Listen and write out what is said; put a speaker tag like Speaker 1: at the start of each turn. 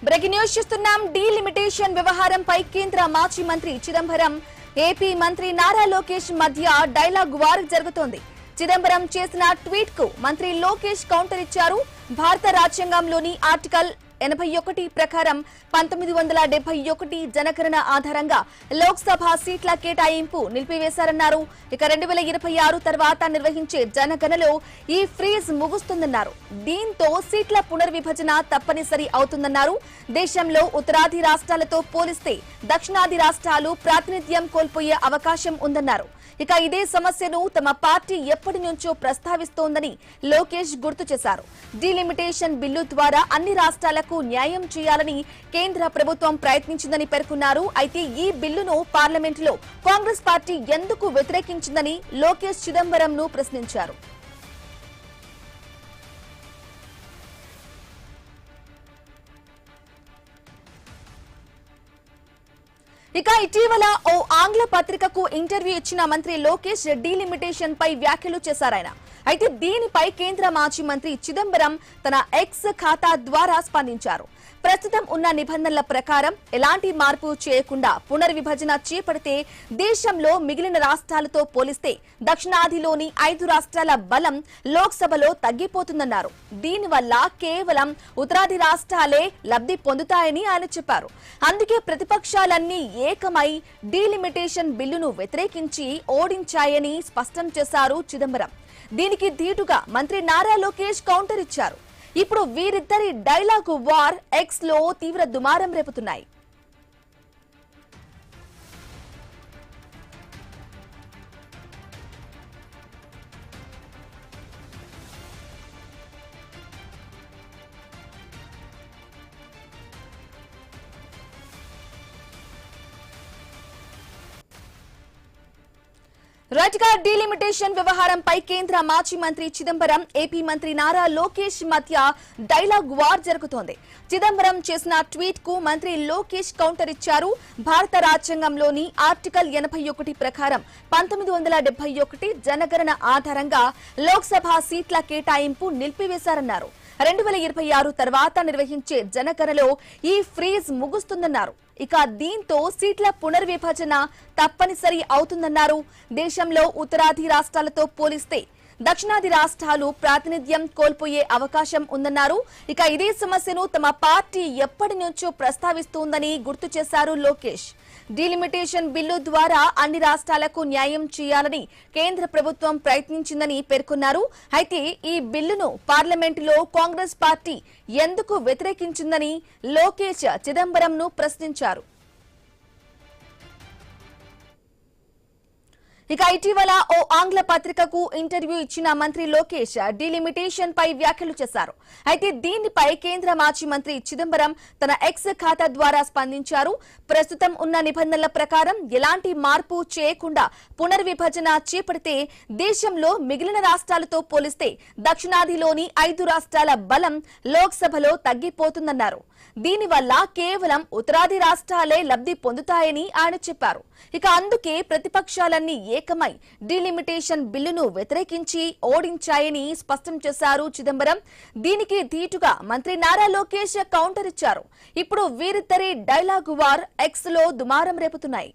Speaker 1: Breaking news చూస్తున్నాం. Delimitation వ్యవహారంపై కేంద్ర మాజీ మంత్రి చిదంబరం ఏపీ మంత్రి నారా లోకేష్ మధ్య డైలాగ్ వార్ జరుగుతోంది. చిదంబరం చేసిన ట్వీట్ కు మంత్రి లోకేష్ కౌంటర్ ఇచ్చారు. భారత రాజ్యాంగంలోని ఆర్టికల్ 81 ప్రకారం 1971 జనగణన ఆధారంగా లోక్సభ సీట్ల కేటాయింపు నిలిపివేశారన్నారు. ఇక 2026 తర్వాత నిర్వహించే జనగణనలో ఈ ఫ్రీజ్ ముగుస్తుందన్నారు. దీంతో సీట్ల పునర్విభజన తప్పనిసరి అవుతుందన్నారు. దేశంలో ఉత్తరాది రాష్ట్రాలతో పోలిస్తే దక్షిణాది రాష్ట్రాలు ప్రాతినిధ్యం కోల్పోయే అవకాశం ఉందన్నారు. ఇక ఇదే సమస్యను తమ పార్టీ ఎప్పటి నుంచో ప్రస్తావిస్తోందని లోకేష్ గుర్తు చేశారు. డీలిమిటేషన్ బిల్లు ద్వారా అన్ని రాష్ట్రాలకు న్యాయం చేయాలని కేంద్ర ప్రభుత్వం ప్రయత్నించిందని పేర్కొన్నారు. అయితే ఈ బిల్లును పార్లమెంటులో కాంగ్రెస్ పార్టీ ఎందుకు వ్యతిరేకించిందని లోకేష్ చిదంబరంను ప్రశ్నించారు. ఇక ఇటీవల ఓ ఆంగ్ల పత్రికకు ఇంటర్వ్యూ ఇచ్చిన మంత్రి లోకేష్ డీలిమిటేషన్ పై వ్యాఖ్యలు చేశారాయన. అయితే దీనిపై కేంద్ర మాజీ మంత్రి చిదంబరం తన ఎక్స్ ఖాతా ద్వారా స్పందించారు. ప్రస్తుతం ఉన్న నిబంధనల ప్రకారం ఎలాంటి మార్పు చేయకుండా పునర్విభజన చేపడితే దేశంలో మిగిలిన రాష్ట్రాలతో పోలిస్తే దక్షిణాదిలోని 5 రాష్ట్రాల బలం లోక్సభలో తగ్గిపోతుందన్నారు. దీనివల్ల కేవలం ఉత్తరాది రాష్ట్రాలే లబ్ధి పొందుతాయని ఆయన చెప్పారు. అందుకే ప్రతిపక్షాలన్నీ ఏకమై డీలిమిటేషన్ బిల్లును వ్యతిరేకించి ఓడించాయని స్పష్టం చేశారు చిదంబరం. దీనికి ధీటుగా మంత్రి నారా లోకేష్ కౌంటర్ ఇచ్చారు. ఇప్పుడు వీరిద్దరి డైలాగ్ వార్ ఎక్స్ లో తీవ్ర దుమారం రేపుతున్నాయి. రైట్గా డీలిమిటేషన్ వ్యవహారంపై కేంద్ర మాజీ మంత్రి చిదంబరం ఏపీ మంత్రి నారా లోకేష్ మధ్య డైలాగ్ వార్ జరుగుతోంది. చిదంబరం చేసిన ట్వీట్ కు మంత్రి లోకేష్ కౌంటర్ ఇచ్చారు. భారత రాజ్యాంగంలోని ఆర్టికల్ 81 ప్రకారం 1971 జనగణన ఆధారంగా లోక్సభ సీట్ల కేటాయింపు నిలిపివేశారన్నారు. 2026 తర్వాత నిర్వహించే జనగణనలో ఈ ఫ్రీజ్ ముగుస్తుందన్నారు. ఇక దీంతో సీట్ల పునర్విభజన తప్పనిసరి అవుతుందన్నారు. దేశంలో ఉత్తరాది రాష్ట్రాలతో పోలిస్తే దక్షిణాది రాష్ట్రాలు ప్రాతినిధ్యం కోల్పోయే అవకాశం ఉందన్నారు. ఇక ఇదే సమస్యను తమ పార్టీ ఎప్పటి నుంచో ప్రస్తావిస్తోందని గుర్తు చేశారు లోకేష్. డీలిమిటేషన్ బిల్లు ద్వారా అన్ని రాష్ట్రాలకు న్యాయం చేయాలని కేంద్ర ప్రభుత్వం ప్రయత్నించిందని పేర్కొన్నారు. అయితే ఈ బిల్లును పార్లమెంటులో కాంగ్రెస్ పార్టీ ఎందుకు వ్యతిరేకించిందని లోకేష్ చిదంబరంను ప్రశ్నించారు. ఇక ఇటీవల ఓ ఆంగ్ల పత్రికకు ఇంటర్వ్యూ ఇచ్చిన మంత్రి లోకేష్ డీలిమిటేషన్ పై వ్యాఖ్యలు చేశారు. అయితే దీనిపై కేంద్ర మాజీ మంత్రి చిదంబరం తన ఎక్స్ ఖాతా ద్వారా స్పందించారు. ప్రస్తుతం ఉన్న నిబంధనల ప్రకారం ఎలాంటి మార్పు చేయకుండా పునర్విభజన చేపడితే దేశంలో మిగిలిన రాష్ట్రాలతో పోలిస్తే దక్షిణాదిలోని 5 రాష్ట్రాల బలం లోక్సభలో తగ్గిపోతుందన్నారు. దీనివల్ల కేవలం ఉత్తరాది రాష్ట్రాలే లబ్ధి పొందుతాయని ఆయన చెప్పారు. ఇక అందుకే ప్రతిపక్షాలన్నీ ఏకమై డీలిమిటేషన్ బిల్లును వ్యతిరేకించి ఓడించాయని స్పష్టం చేశారు చిదంబరం. దీనికి ధీటుగా మంత్రి నారా లోకేష్ కౌంటర్ ఇచ్చారు. ఇప్పుడు వీరిద్దరి డైలాగ్ వార్ ఎక్స్ లో దుమారం రేపుతున్నాయి.